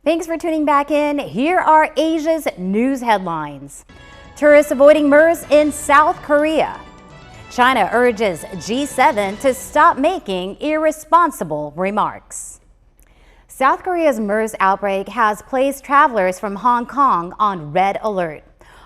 Thanks for tuning back in. Here are Asia's news headlines. Tourists avoiding MERS in South Korea. China urges G7 to stop making irresponsible remarks. South Korea's MERS outbreak has placed travelers from Hong Kong on red alert.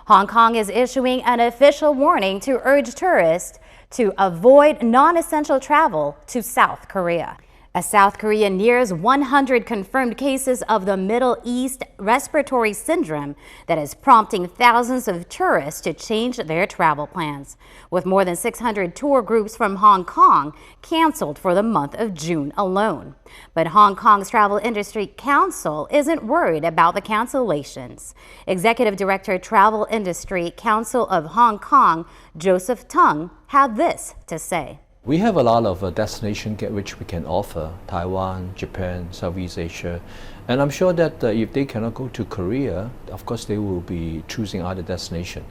Hong Kong is issuing an official warning to urge tourists to avoid non-essential travel to South Korea. As South Korea nears 100 confirmed cases of the Middle East respiratory syndrome that is prompting thousands of tourists to change their travel plans, with more than 600 tour groups from Hong Kong canceled for the month of June alone. But Hong Kong's Travel Industry Council isn't worried about the cancellations. Executive Director Travel Industry Council of Hong Kong, Joseph Tung, had this to say. We have a lot of destinations which we can offer: Taiwan, Japan, Southeast Asia. And I'm sure that if they cannot go to Korea, of course they will be choosing other destinations.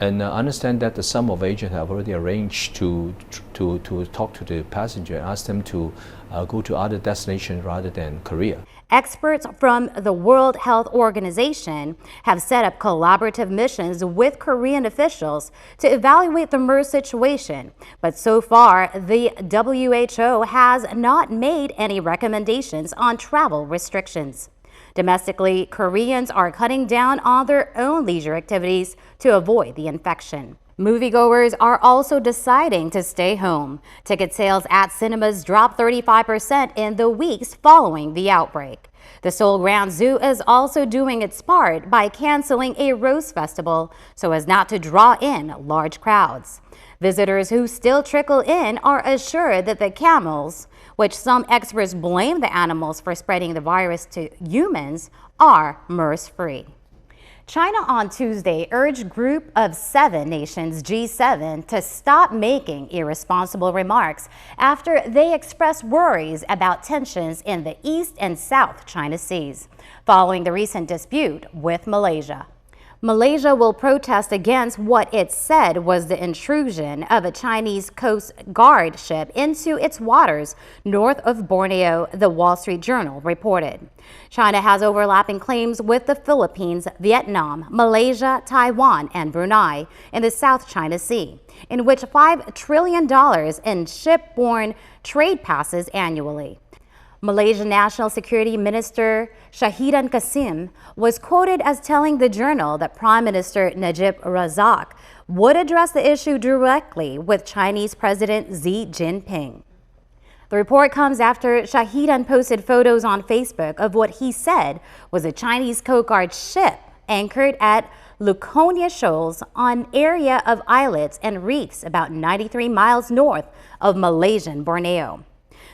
And understand that some of agents have already arranged to talk to the passenger and ask them to go to other destinations rather than Korea. Experts from the World Health Organization have set up collaborative missions with Korean officials to evaluate the MERS situation. But so far, the WHO has not made any recommendations on travel restrictions. Domestically, Koreans are cutting down on their own leisure activities to avoid the infection. Moviegoers are also deciding to stay home. Ticket sales at cinemas dropped 35% in the weeks following the outbreak. The Seoul Grand Zoo is also doing its part by canceling a Rose Festival so as not to draw in large crowds. Visitors who still trickle in are assured that the camels, which some experts blame the animals for spreading the virus to humans, are MERS-free. China on Tuesday urged Group of 7 nations G7 to stop making irresponsible remarks after they expressed worries about tensions in the East and South China Seas, following the recent dispute with Malaysia. Malaysia will protest against what it said was the intrusion of a Chinese Coast Guard ship into its waters north of Borneo, the Wall Street Journal reported. China has overlapping claims with the Philippines, Vietnam, Malaysia, Taiwan, and Brunei in the South China Sea, in which $5 trillion in shipborne trade passes annually. Malaysian National Security Minister Shahidan Kassim was quoted as telling the Journal that Prime Minister Najib Razak would address the issue directly with Chinese President Xi Jinping. The report comes after Shahidan posted photos on Facebook of what he said was a Chinese Coast Guard ship anchored at Luconia Shoals, an area of islets and reefs about 93 miles north of Malaysian Borneo.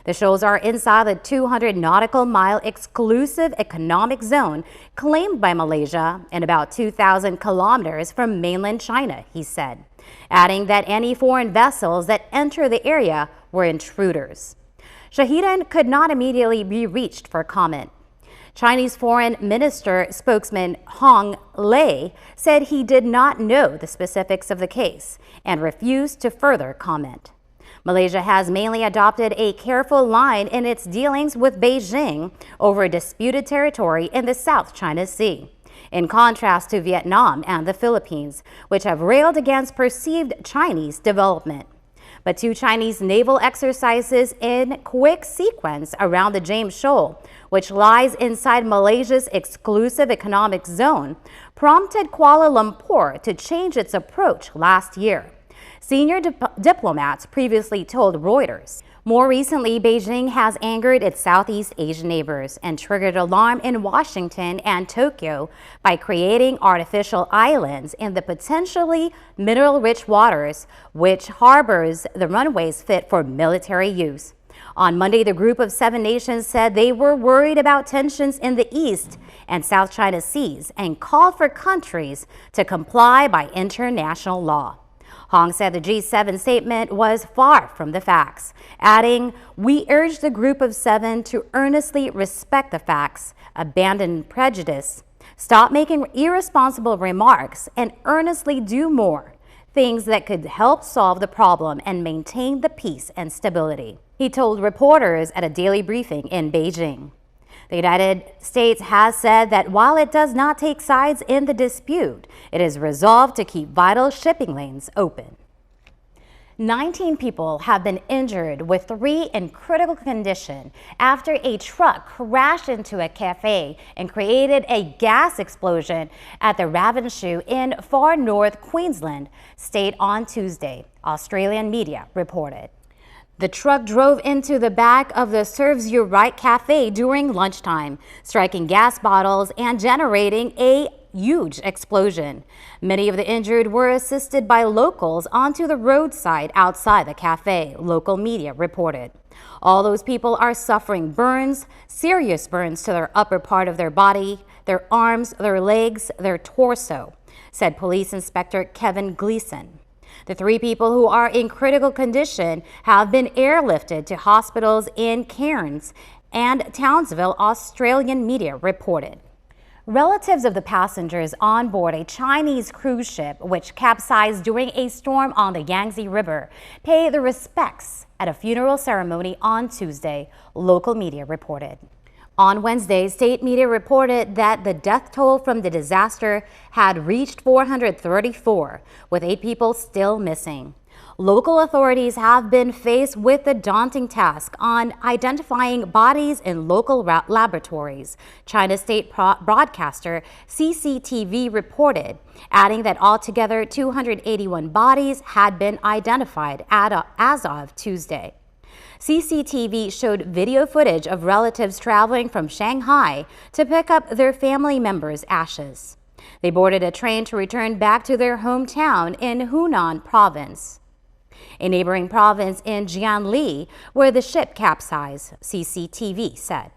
The shoals are inside the 200 nautical mile exclusive economic zone claimed by Malaysia and about 2,000 kilometers from mainland China, he said, adding that any foreign vessels that enter the area were intruders. Shahidan could not immediately be reached for comment. Chinese Foreign Minister spokesman Hong Lei said he did not know the specifics of the case and refused to further comment. Malaysia has mainly adopted a careful line in its dealings with Beijing over disputed territory in the South China Sea, in contrast to Vietnam and the Philippines, which have railed against perceived Chinese development. But 2 Chinese naval exercises in quick sequence around the James Shoal, which lies inside Malaysia's exclusive economic zone, prompted Kuala Lumpur to change its approach last year. Senior diplomats previously told Reuters. More recently, Beijing has angered its Southeast Asian neighbors and triggered alarm in Washington and Tokyo by creating artificial islands in the potentially mineral-rich waters, which harbors the runways fit for military use. On Monday, the Group of 7 nations said they were worried about tensions in the East and South China Seas and called for countries to comply by international law. Hong said the G7 statement was far from the facts, adding, "We urge the Group of 7 to earnestly respect the facts, abandon prejudice, stop making irresponsible remarks, and earnestly do more, things that could help solve the problem and maintain the peace and stability," he told reporters at a daily briefing in Beijing. The United States has said that while it does not take sides in the dispute, it is resolved to keep vital shipping lanes open. 19 people have been injured, with 3 in critical condition after a truck crashed into a cafe and created a gas explosion at the Ravenshoe in far north Queensland state on Tuesday, Australian media reported. The truck drove into the back of the Serves You Right cafe during lunchtime, striking gas bottles and generating a huge explosion. Many of the injured were assisted by locals onto the roadside outside the cafe, local media reported. All those people are suffering burns, serious burns to their upper part of their body, their arms, their legs, their torso, said Police Inspector Kevin Gleason. The 3 people who are in critical condition have been airlifted to hospitals in Cairns and Townsville, Australian media reported. Relatives of the passengers on board a Chinese cruise ship which capsized during a storm on the Yangtze River pay their respects at a funeral ceremony on Tuesday, local media reported. On Wednesday, state media reported that the death toll from the disaster had reached 434, with 8 people still missing. Local authorities have been faced with the daunting task on identifying bodies in local laboratories, China's state broadcaster CCTV reported, adding that altogether 281 bodies had been identified as of Tuesday. CCTV showed video footage of relatives traveling from Shanghai to pick up their family members' ashes. They boarded a train to return back to their hometown in Hunan province, a neighboring province in Jiangli, where the ship capsized, CCTV said.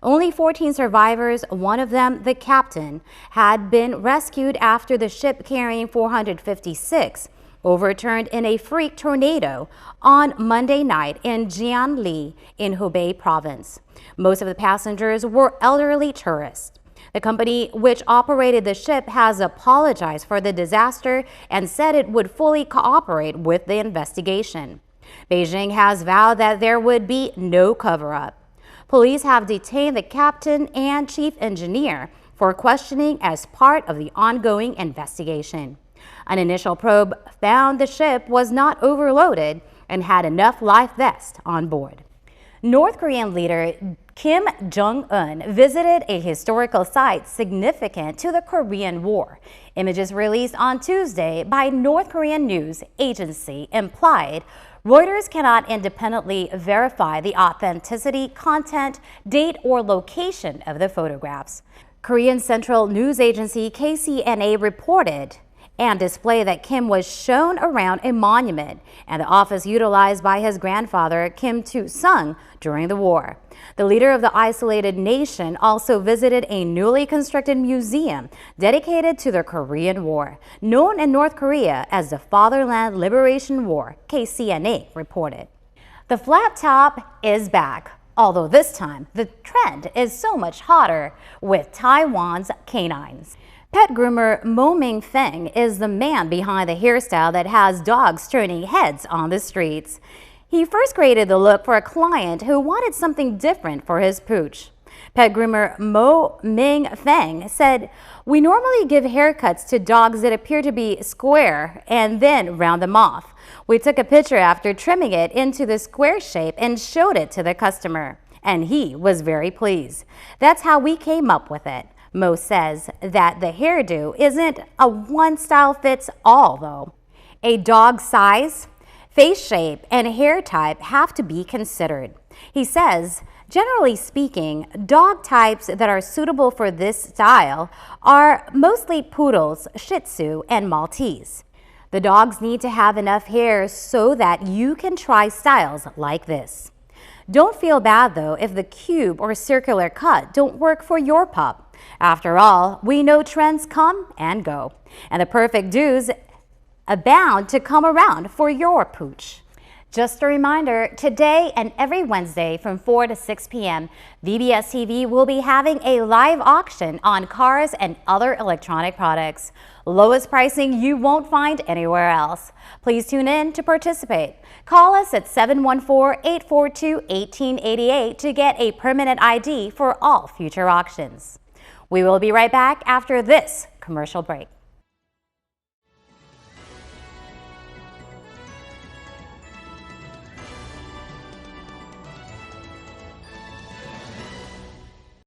Only 14 survivors, one of them the captain, had been rescued after the ship carrying 456 overturned in a freak tornado on Monday night in Jiangli in Hubei province. Most of the passengers were elderly tourists. The company which operated the ship has apologized for the disaster and said it would fully cooperate with the investigation. Beijing has vowed that there would be no cover-up. Police have detained the captain and chief engineer for questioning as part of the ongoing investigation. An initial probe found the ship was not overloaded and had enough life vests on board. North Korean leader Kim Jong-un visited a historical site significant to the Korean War. Images released on Tuesday by North Korean news agency implied Reuters cannot independently verify the authenticity, content, date, or location of the photographs. Korean Central News Agency KCNA reported and displayed that Kim was shown around a monument and the office utilized by his grandfather, Kim Il-sung, during the war. The leader of the isolated nation also visited a newly constructed museum dedicated to the Korean War, known in North Korea as the Fatherland Liberation War, KCNA reported. The flat top is back, although this time the trend is so much hotter with Taiwan's canines. Pet groomer Mo Ming Feng is the man behind the hairstyle that has dogs turning heads on the streets. He first created the look for a client who wanted something different for his pooch. Pet groomer Mo Ming Feng said, "We normally give haircuts to dogs that appear to be square and then round them off. We took a picture after trimming it into the square shape and showed it to the customer, and he was very pleased. That's how we came up with it." Mo says that the hairdo isn't a one-style-fits-all, though. A dog's size, face shape, and hair type have to be considered. He says, generally speaking, dog types that are suitable for this style are mostly poodles, Shih Tzu, and Maltese. The dogs need to have enough hair so that you can try styles like this. Don't feel bad, though, if the cube or circular cut don't work for your pup. After all, we know trends come and go, and the perfect do's abound to come around for your pooch. Just a reminder, today and every Wednesday from 4 to 6 p.m., VBS TV will be having a live auction on cars and other electronic products. Lowest pricing you won't find anywhere else. Please tune in to participate. Call us at 714-842-1888 to get a permanent ID for all future auctions. We will be right back after this commercial break.